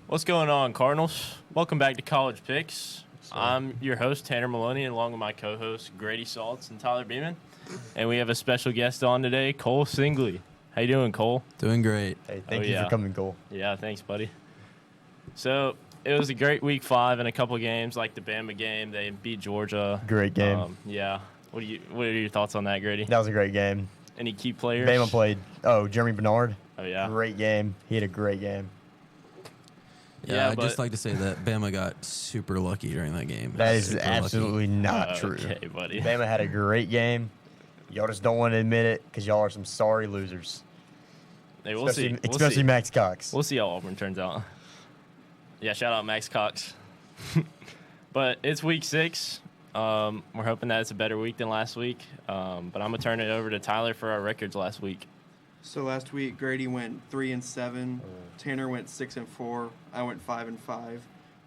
What's going on, Cardinals? Welcome back to College Picks. I'm your host, Tanner Maloney, along with my co-hosts, Grady, Saltz, and Tyler Beaman. And we have a special guest on today, Cole Singley. How you doing, Cole? Doing great. Hey, thank you for coming, Cole. Yeah, thanks, buddy. So it was a great Week 5 and a couple games, like the Bama game. They beat Georgia. Great game. Yeah. What are your thoughts on that, Grady? That was a great game. Any key players? Bama played. Jeremy Bernard. Oh, yeah. Great game. He had a great game. Yeah, I'd just like to say that Bama got super lucky during that game. That is absolutely not true. Okay, buddy. Bama had a great game. Y'all just don't want to admit it because y'all are some sorry losers. Hey, we'll especially, see. Especially Max Cox. We'll see how Auburn turns out. Yeah, shout out Max Cox. But it's Week 6. We're hoping that it's a better week than last week. But I'm going to turn it over to Tyler for our records last week. So last week, Grady went 3-7. Tanner went 6-4. I went 5-5.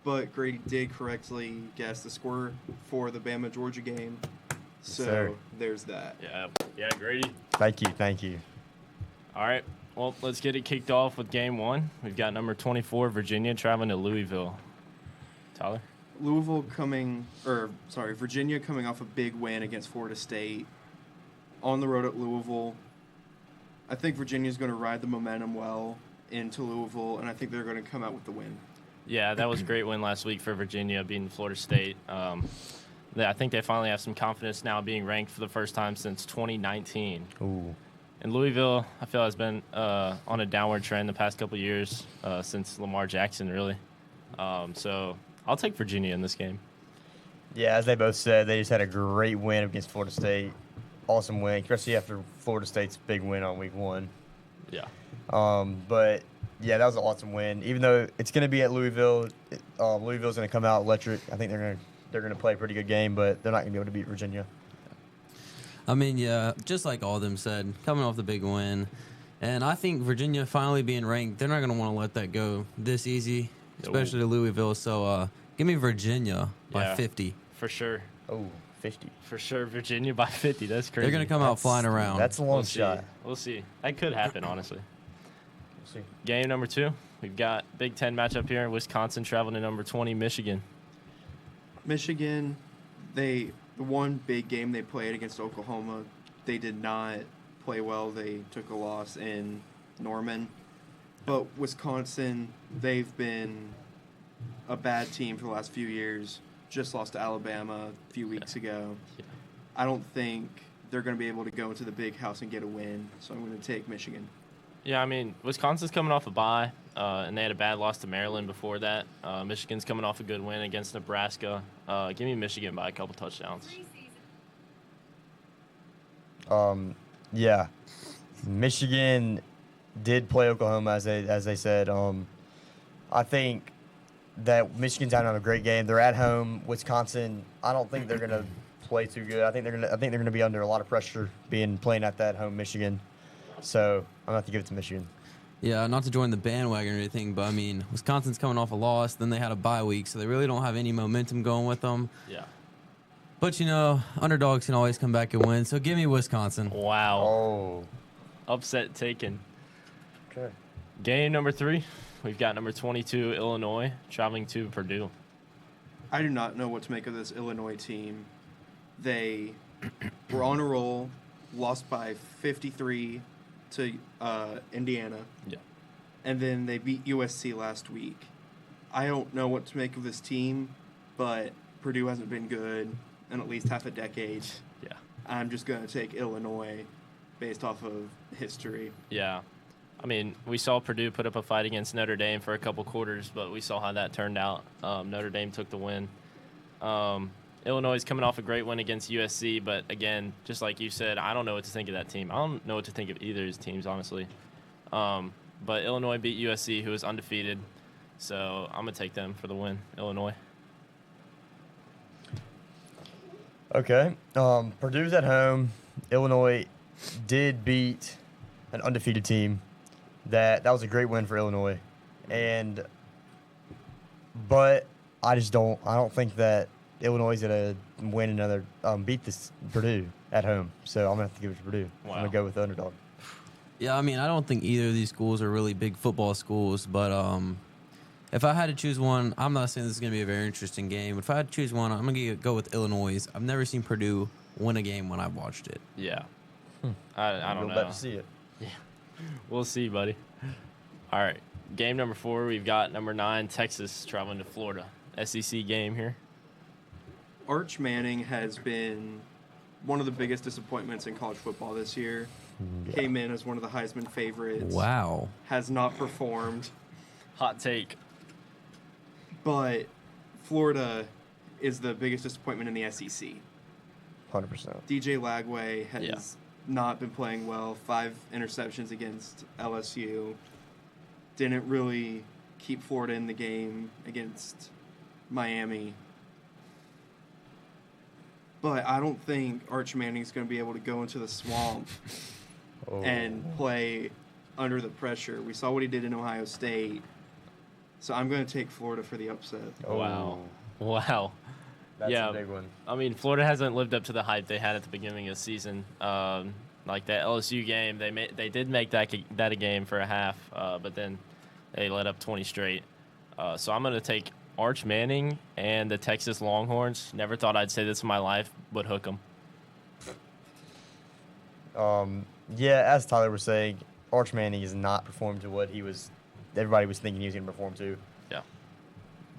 But Grady did correctly guess the score for the Bama-Georgia game. So there's that. Yeah, Grady. Thank you. All right. Well, let's get it kicked off with Game 1. We've got number 24, Virginia, traveling to Louisville. Tyler? Virginia coming off a big win against Florida State. On the road at Louisville. I think Virginia's going to ride the momentum well into Louisville, and I think they're going to come out with the win. Yeah, that was a great win last week for Virginia, beating Florida State. I think they finally have some confidence now being ranked for the first time since 2019. Ooh. And Louisville, I feel, has been on a downward trend the past couple of years since Lamar Jackson, really. So I'll take Virginia in this game. Yeah, as they both said, they just had a great win against Florida State. Awesome win, especially after Florida State's big win on Week 1. Yeah. But, yeah, that was an awesome win. Even though it's going to be at Louisville, Louisville's going to come out electric. I think they're going to play a pretty good game, but they're not going to be able to beat Virginia. I mean, yeah, just like all of them said, coming off the big win. And I think Virginia finally being ranked, they're not going to want to let that go this easy, especially to Louisville. So give me Virginia by 50. For sure. Oh, 50. For sure, Virginia by 50. That's crazy. They're going to come out flying around. That's a long shot. We'll see. That could happen, honestly. We'll see. Game number 2. We've got Big Ten matchup here in Wisconsin traveling to number 20, Michigan. Michigan, the one big game they played against Oklahoma, they did not play well. They took a loss in Norman. But Wisconsin, they've been a bad team for the last few years. Just lost to Alabama a few weeks ago. Yeah. I don't think they're going to be able to go into the big house and get a win, so I'm going to take Michigan. Yeah, I mean, Wisconsin's coming off a bye, and they had a bad loss to Maryland before that. Michigan's coming off a good win against Nebraska. Give me Michigan by a couple touchdowns. Yeah. Michigan did play Oklahoma, as they said. I think that Michigan's having a great game. They're at home. Wisconsin, I don't think they're gonna play too good. I think they're gonna be under a lot of pressure playing at that home Michigan. So I'm gonna have to give it to Michigan. Yeah, not to join the bandwagon or anything, but I mean, Wisconsin's coming off a loss. Then they had a bye week, so they really don't have any momentum going with them. Yeah. But, underdogs can always come back and win, so give me Wisconsin. Wow. Oh. Upset taken. Okay. Game number 3. We've got number 22, Illinois, traveling to Purdue. I do not know what to make of this Illinois team. They were on a roll, lost by 53 to Indiana. Yeah. And then they beat USC last week. I don't know what to make of this team, but Purdue hasn't been good in at least half a decade. Yeah. I'm just going to take Illinois based off of history. Yeah. I mean, we saw Purdue put up a fight against Notre Dame for a couple quarters, but we saw how that turned out. Notre Dame took the win. Illinois is coming off a great win against USC, but again, just like you said, I don't know what to think of that team. I don't know what to think of either of his teams, honestly. But Illinois beat USC, who is undefeated, so I'm going to take them for the win, Illinois. Okay. Purdue's at home. Illinois did beat an undefeated team. That was a great win for Illinois. But I don't think that Illinois is going to win beat this Purdue at home. So I'm going to have to give it to Purdue. Wow. I'm going to go with the underdog. Yeah, I mean, I don't think either of these schools are really big football schools, but If I had to choose one, I'm not saying this is going to be a very interesting game, but if I had to choose one, I'm going to go with Illinois. I've never seen Purdue win a game when I've watched it. Yeah. I don't We'll know. bet to see it. We'll see, buddy. All right. Game number 4, we've got number 9, Texas traveling to Florida. SEC game here. Arch Manning has been one of the biggest disappointments in college football this year. Yeah. Came in as one of the Heisman favorites. Wow. Has not performed. Hot take. But Florida is the biggest disappointment in the SEC. 100%. DJ Lagway has not been playing well. 5 interceptions against LSU. Didn't really keep Florida in the game against Miami. But I don't think Arch Manning's going to be able to go into the swamp and play under the pressure. We saw what he did in Ohio State. So I'm going to take Florida for the upset. Wow. Wow. That's Yeah. a big one. I mean, Florida hasn't lived up to the hype they had at the beginning of the season. Like that LSU game, they did make that a game for a half, but then they let up 20 straight. So I'm going to take Arch Manning and the Texas Longhorns. Never thought I'd say this in my life, but hook them. Yeah, as Tyler was saying, Arch Manning has not performed to what everybody was thinking he was going to perform to. Yeah.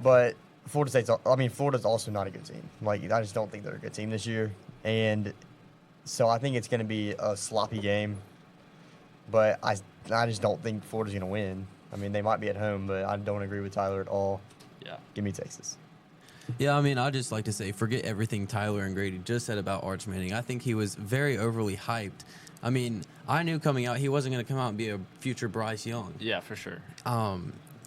But Florida's also not a good team. Like, I just don't think they're a good team this year. And so I think it's going to be a sloppy game. But I just don't think Florida's going to win. I mean, they might be at home, but I don't agree with Tyler at all. Yeah. Give me Texas. Yeah, I mean, I'd just like to say, forget everything Tyler and Grady just said about Arch Manning. I think he was very overly hyped. I mean, I knew coming out he wasn't going to come out and be a future Bryce Young. Yeah, for sure.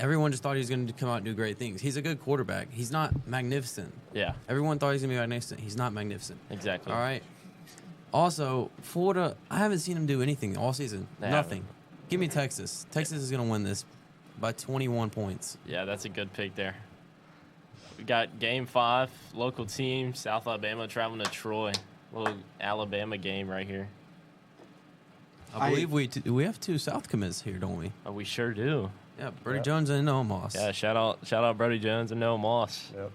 Everyone just thought he was going to come out and do great things. He's a good quarterback. He's not magnificent. Yeah, Everyone thought he was going to be magnificent. He's not magnificent. exactly. All right. Also, Florida, I haven't seen him do anything all season. They Nothing. haven't. Give me Texas. Texas is going to win this by 21 points. Yeah, that's a good pick there. We got game 5, local team, South Alabama traveling to Troy. Little Alabama game right here. I believe we have 2 South commits here, don't we? Oh, we sure do. Yeah, Brody Yep. Jones and Noah Moss. Yeah, shout out Brody Jones and Noah Moss. Yep.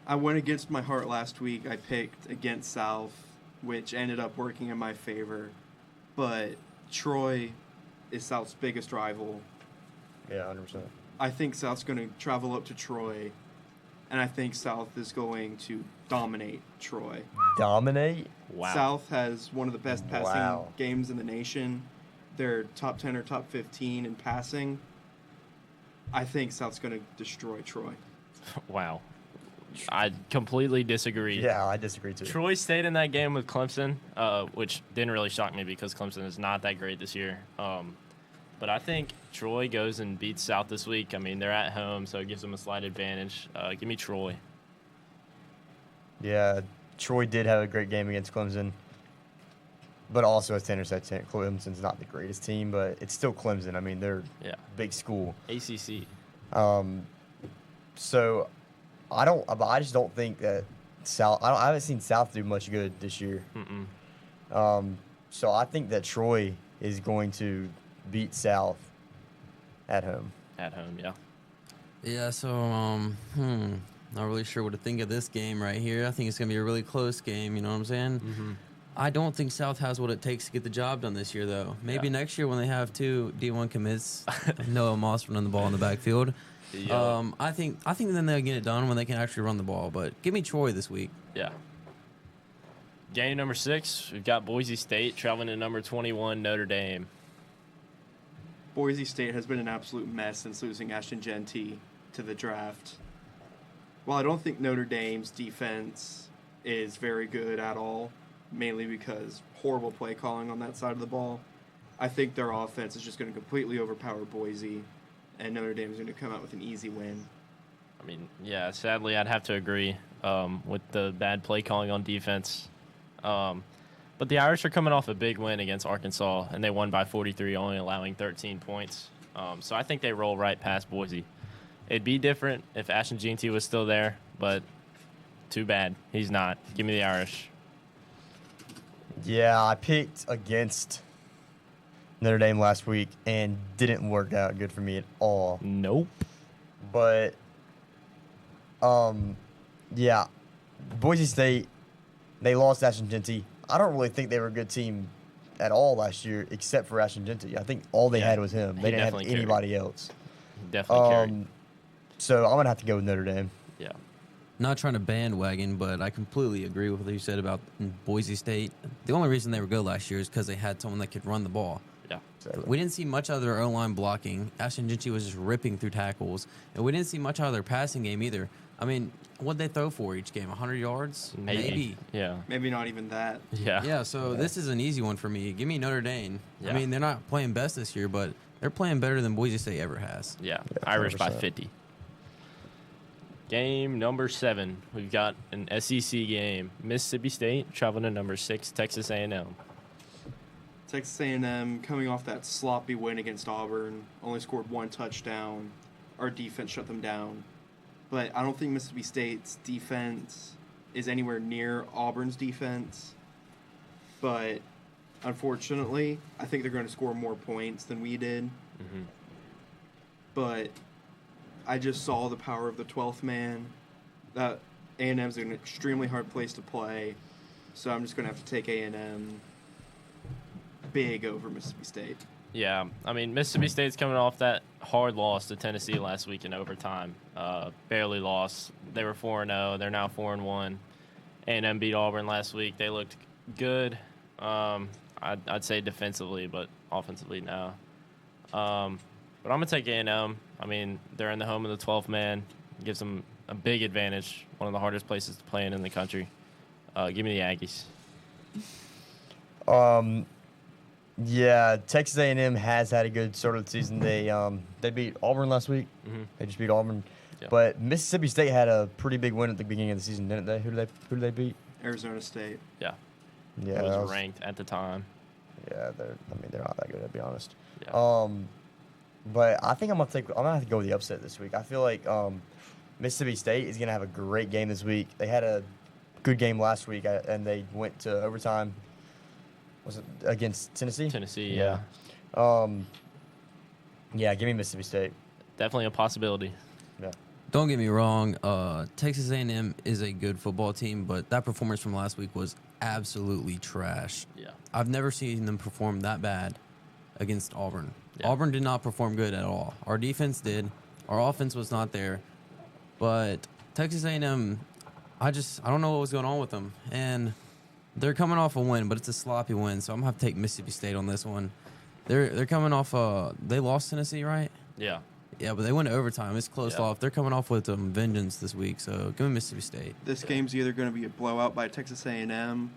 I went against my heart last week. I picked against South, which ended up working in my favor. But Troy is South's biggest rival. Yeah, 100%. I think South's going to travel up to Troy, and I think South is going to dominate Troy. Dominate? Wow. South has one of the best passing Wow. games in the nation. They're top 10 or top 15 in passing. I think South's going to destroy Troy. Wow. I completely disagree. Yeah, I disagree too. Troy stayed in that game with Clemson, which didn't really shock me because Clemson is not that great this year. But I think Troy goes and beats South this week. I mean, they're at home, so it gives them a slight advantage. Give me Troy. Yeah, Troy did have a great game against Clemson, but also has 10 interceptions. Clemson's not the greatest team, but it's still Clemson. I mean, they're Yeah. big school. ACC. So I just don't think that South. I haven't seen South do much good this year. Mm-mm. So I think that Troy is going to beat South at home. At home, yeah. Yeah, so not really sure what to think of this game right here. I think it's gonna be a really close game. You know what I'm saying? Mm-hmm. I don't think South has what it takes to get the job done this year, though. Maybe Yeah. next year when they have 2 D1 commits, Noah Moss running the ball in the backfield. Yeah. I think then they'll get it done when they can actually run the ball. But give me Troy this week. Yeah. Game number 6, we've got Boise State traveling to number 21, Notre Dame. Boise State has been an absolute mess since losing Ashton Genty to the draft. While I don't think Notre Dame's defense is very good at all, mainly because horrible play calling on that side of the ball, I think their offense is just going to completely overpower Boise, and Notre Dame is going to come out with an easy win. I mean, yeah, sadly, I'd have to agree with the bad play calling on defense. But the Irish are coming off a big win against Arkansas, and they won by 43, only allowing 13 points. So I think they roll right past Boise. It'd be different if Ashton Jeanty was still there, but too bad. He's not. Give me the Irish. Yeah, I picked against Notre Dame last week and didn't work out good for me at all. Nope. But, yeah, Boise State, they lost Ashton Genty. I don't really think they were a good team at all last year, except for Ashton Genty. I think all they had was him. He They didn't have definitely carried. anybody else. Definitely carried. So I'm gonna have to go with Notre Dame. Yeah. Not trying to bandwagon, but I completely agree with what you said about Boise State. The only reason they were good last year is because they had someone that could run the ball. Yeah. Exactly. We didn't see much out of their O-line blocking. Ashton Genty was just ripping through tackles. And we didn't see much out of their passing game either. I mean, what'd they throw for each game? 100 yards? Maybe. Yeah. Maybe not even that. Yeah. Yeah, so this is an easy one for me. Give me Notre Dame. Yeah. I mean, they're not playing best this year, but they're playing better than Boise State ever has. Yeah. Yeah, Irish by 100%. 50. Game number 7. We've got an SEC game. Mississippi State traveling to number 6, Texas A&M. Texas A&M coming off that sloppy win against Auburn, only scored 1 touchdown. Our defense shut them down. But I don't think Mississippi State's defense is anywhere near Auburn's defense. But unfortunately, I think they're going to score more points than we did. Mm-hmm. But I just saw the power of the 12th man. That A&M's an extremely hard place to play. So I'm just going to have to take A&M big over Mississippi State. Yeah, I mean, Mississippi State's coming off that hard loss to Tennessee last week in overtime. Barely lost. They were 4-0. They're now 4-1. A&M beat Auburn last week. They looked good. I'd say defensively, but offensively, no. But I'm going to take A&M. I mean, they're in the home of the 12th man. Gives them a big advantage. One of the hardest places to play in the country. Give me the Aggies. Yeah, Texas A&M has had a good sort of season. They beat Auburn last week. Mm-hmm. They just beat Auburn. Yep. But Mississippi State had a pretty big win at the beginning of the season, didn't they? Who did they beat? Arizona State. Yeah. Yeah, It that was ranked at the time. Yeah, they're not that good, to be honest. Yeah. But I think I'm gonna have to go with the upset this week. I feel like Mississippi State is gonna have a great game this week. They had a good game last week, and they went to overtime. Was it against Tennessee? Tennessee, yeah. Yeah, give me Mississippi State. Definitely a possibility. Yeah. Don't get me wrong, Texas A&M is a good football team, but that performance from last week was absolutely trash. Yeah. I've never seen them perform that bad against Auburn. Yeah. Auburn did not perform good at all. Our defense did. Our offense was not there. But Texas A&M, I don't know what was going on with them. And they're coming off a win, but it's a sloppy win, so I'm going to have to take Mississippi State on this one. They're coming off they lost Tennessee, right? Yeah. Yeah, but they went to overtime. It's close Yeah. off. They're coming off with vengeance this week, so give me Mississippi State. This game's either going to be a blowout by Texas A&M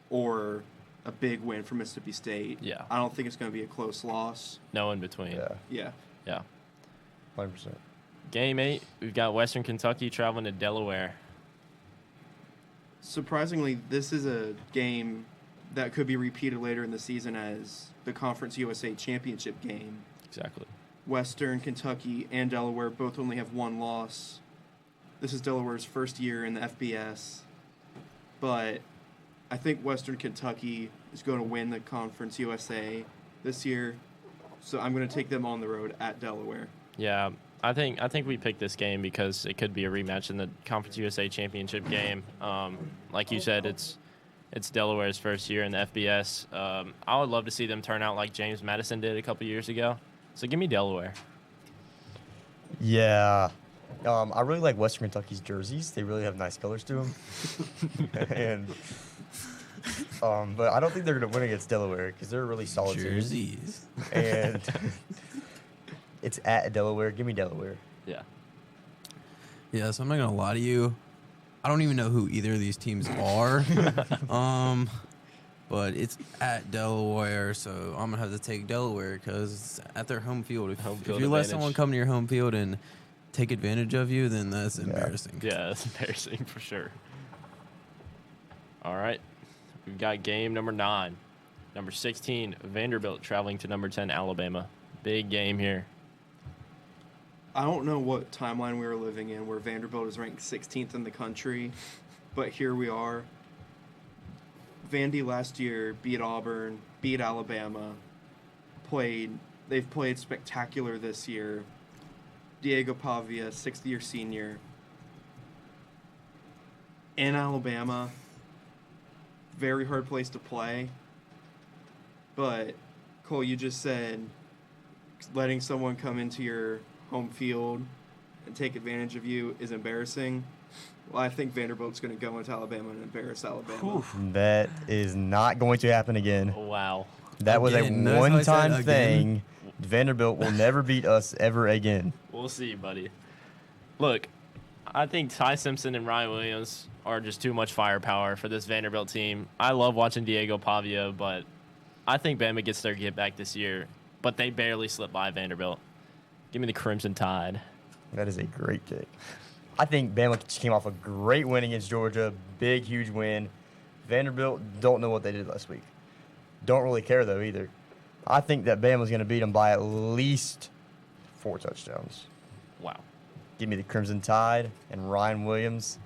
or a big win for Mississippi State. Yeah. I don't think it's going to be a close loss. No in between. Yeah, Yeah. Yeah. 100%. Game 8, we've got Western Kentucky traveling to Delaware. Surprisingly, this is a game that could be repeated later in the season as the Conference USA Championship game. Exactly. Western Kentucky and Delaware both only have 1 loss. This is Delaware's first year in the FBS. But I think Western Kentucky is going to win the Conference USA this year. So I'm going to take them on the road at Delaware. Yeah, I think we picked this game because it could be a rematch in the Conference USA Championship game. Like you said, it's Delaware's first year in the FBS. I would love to see them turn out like James Madison did a couple years ago. So give me Delaware. Yeah. I really like Western Kentucky's jerseys. They really have nice colors to them. And but I don't think they're going to win against Delaware because they're a really solid team. Jerseys. And it's at Delaware. Give me Delaware. Yeah. Yeah, so I'm not going to lie to you. I don't even know who either of these teams are. But it's at Delaware, so I'm going to have to take Delaware because it's at their home field. If Home if field you let advantage. someone come to your home field and take advantage of you, then that's embarrassing. Yeah, that's embarrassing for sure. All right. We've got game number 9. Number 16, Vanderbilt traveling to number 10, Alabama. Big game here. I don't know what timeline we were living in where Vanderbilt is ranked 16th in the country, but here we are. Vandy last year beat Auburn, beat Alabama, they've played spectacular this year. Diego Pavia, sixth-year senior, in Alabama. Very hard place to play. But, Cole, you just said letting someone come into your home field and take advantage of you is embarrassing. Well, I think Vanderbilt's going to go into Alabama and embarrass Alabama. That is not going to happen again. Wow. That was a Again, notice how I said one-time again? thing. Vanderbilt will never beat us ever again. We'll see, buddy. Look, I think Ty Simpson and Ryan Williams are just too much firepower for this Vanderbilt team. I love watching Diego Pavia, but I think Bama gets their get back this year. But they barely slip by Vanderbilt. Give me the Crimson Tide. That is a great take. I think Bama came off a great win against Georgia. Big, huge win. Vanderbilt don't know what they did last week. Don't really care, though, either. I think that Bama's going to beat them by at least 4 touchdowns. Wow. Give me the Crimson Tide and Ryan Williams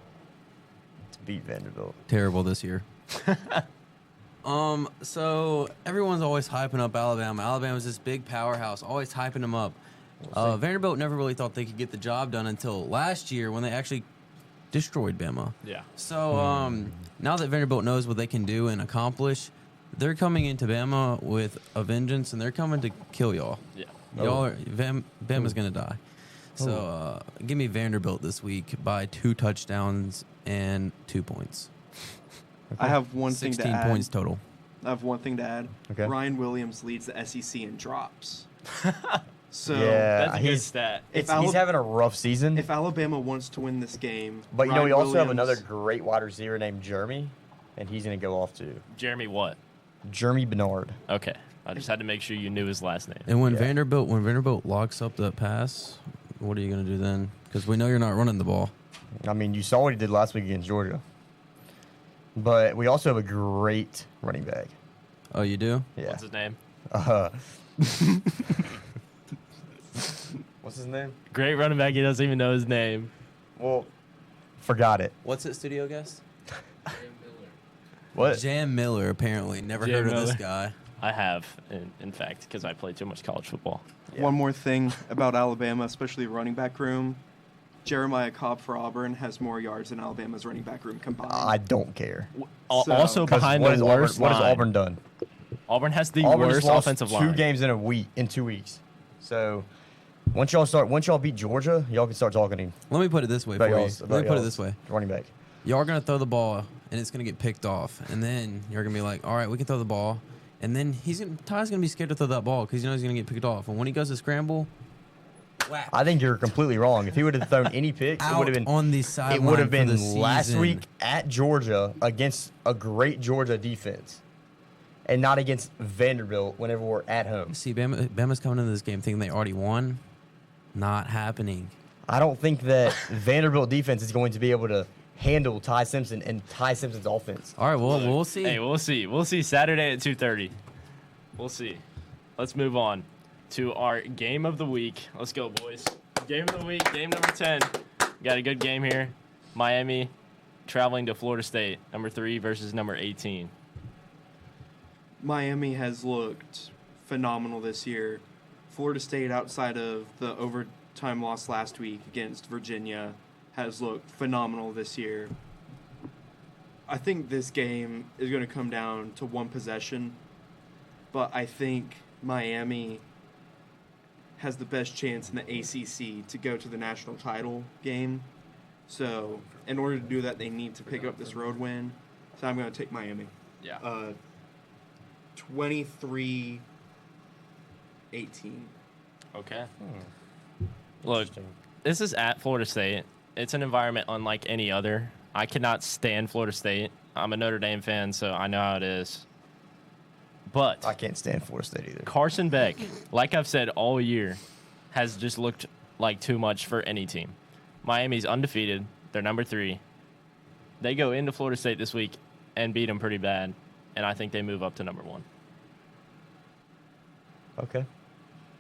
to beat Vanderbilt. Terrible this year. So everyone's always hyping up Alabama. Alabama's this big powerhouse, always hyping them up. Vanderbilt never really thought they could get the job done until last year when they actually destroyed Bama. Yeah. So now that Vanderbilt knows what they can do and accomplish, they're coming into Bama with a vengeance, and they're coming to kill y'all. Yeah. Bama's going to die. So give me Vanderbilt this week by 2 touchdowns and 2 points. I have one thing to 16 add. points total. I have one thing to add. Okay. Ryan Williams leads the SEC in drops. So Yeah, That's a good stat. If he's having a rough season. if Alabama wants to win this game, But, you know, Ryan we also have Williams- another great wide receiver named Jeremy, and he's going to go off too. Jeremy what? Jeremy Bernard. Okay. I just had to make sure you knew his last name. And when Yeah. Vanderbilt locks up that pass, what are you going to do then? Because we know you're not running the ball. I mean, you saw what he did last week against Georgia. But we also have a great running back. Oh, you do? Yeah. What's his name? What's his name? Great running back. He doesn't even know his name. Well, forgot it. What's it, studio guest? What? Jam Miller, apparently. Never Jam heard of this Miller. guy. I have, in fact, because I play too much college football. Yeah. One more thing about Alabama, especially running back room. Jeremiah Cobb for Auburn has more yards than Alabama's running back room combined. I don't care. So- Also 'Cause behind what the has worst Auburn, what has line. Auburn done? Auburn has the Auburn worst just lost offensive 2 line. games in 2 weeks. So once y'all beat Georgia, y'all can start talking Let me put it this way about for you. y'all's Let me put it this way. running back. Y'all are going to throw the ball, and it's going to get picked off. And then you're going to be like, all right, we can throw the ball. And then Ty's going to be scared to throw that ball because he knows he's going to get picked off. And when he goes to scramble, whack. I think you're completely wrong. If he would have thrown any picks, it Out would have been on the it sideline would have for the been last season. week at Georgia against a great Georgia defense, and not against Vanderbilt whenever we're at home. See, Bama's coming into this game thinking they already won. Not happening. I don't think that Vanderbilt defense is going to be able to handle Ty Simpson and Ty Simpson's offense. All right, well, we'll see. Hey, we'll see. We'll see Saturday at 2:30. We'll see. Let's move on to our game of the week. Let's go, boys. Game of the week, game number 10. Got a good game here. Miami traveling to Florida State, number 3 versus number 18. Miami has looked phenomenal this year. Florida State, outside of the overtime loss last week against Virginia, has looked phenomenal this year. I think this game is going to come down to one possession, but I think Miami has the best chance in the ACC to go to the national title game. So, in order to do that, they need to pick up this road win. So, I'm going to take Miami. Yeah. 23-18. Okay. Look, this is at Florida State. It's an environment unlike any other. I cannot stand Florida State. I'm a Notre Dame fan, so I know how it is. But I can't stand Florida State either. Carson Beck, like I've said all year, has just looked like too much for any team. Miami's undefeated. They're number 3. They go into Florida State this week and beat them pretty bad, and I think they move up to number 1. Okay.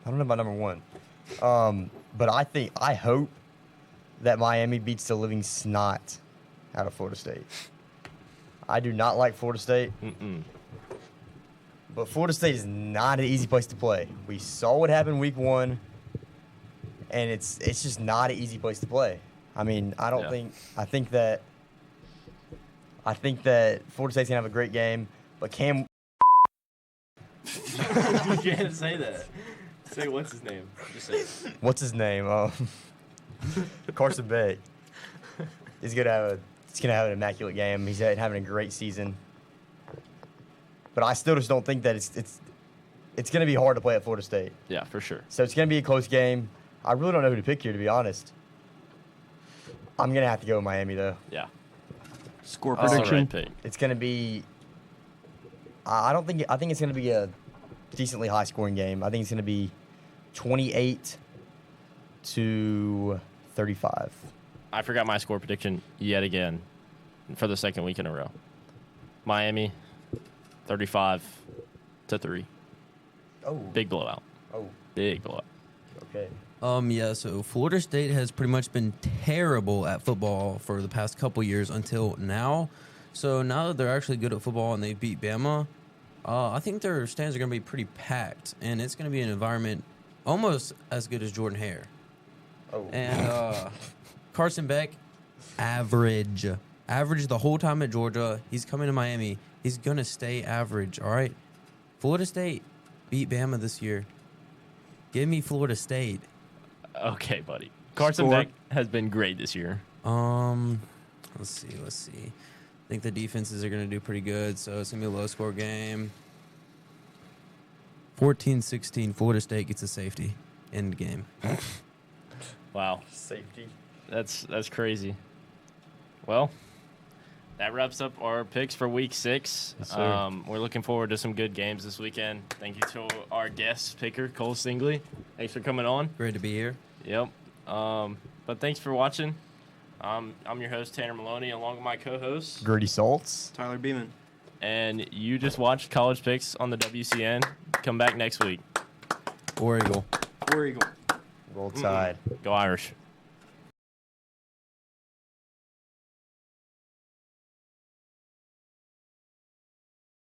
I don't know about number 1. But I hope that Miami beats the living snot out of Florida State. I do not like Florida State. But Florida State is not an easy place to play. We saw what happened week 1. and it's just not an easy place to play. I mean, I think that Florida State's gonna have a great game, but Cam. You can't say that. Say what's his name. Just say it. What's his name? Carson Beck. He's gonna have an immaculate game. He's having a great season. But I still just don't think that it's gonna be hard to play at Florida State. Yeah, for sure. So it's gonna be a close game. I really don't know who to pick here, to be honest. I'm gonna have to go with Miami though. Yeah. Score That's the prediction. right pick. It's gonna be. I think it's gonna be a decently high scoring game. I think it's gonna be 28-35. I forgot my score prediction yet again for the second week in a row. Miami, 35-3. Oh. Big blowout. Oh. Big blowout. Okay. Yeah, so Florida State has pretty much been terrible at football for the past couple years until now. So now that they're actually good at football and they beat Bama, I think their stands are going to be pretty packed, and it's going to be an environment almost as good as Jordan Hare. Oh. And Carson Beck, average the whole time at Georgia. He's coming to Miami. He's going to stay average, all right? Florida State beat Bama this year. Give me Florida State. Okay, buddy. Carson Score. Beck has been great this year. Let's see. I think the defenses are going to do pretty good, so it's going to be a low-score game. 14-16, Florida State gets a safety. End game. Wow. Safety. That's crazy. Well, that wraps up our picks for week 6. Yes, sir. We're looking forward to some good games this weekend. Thank you to our guest picker, Cole Singley. Thanks for coming on. Great to be here. Yep. But thanks for watching. I'm your host, Tanner Maloney, along with my co-host. Grady Saltz. Tyler Beaman. And you just watched College Picks on the WCN. Come back next week. War Eagle. War Eagle. Roll Tide. Go Irish.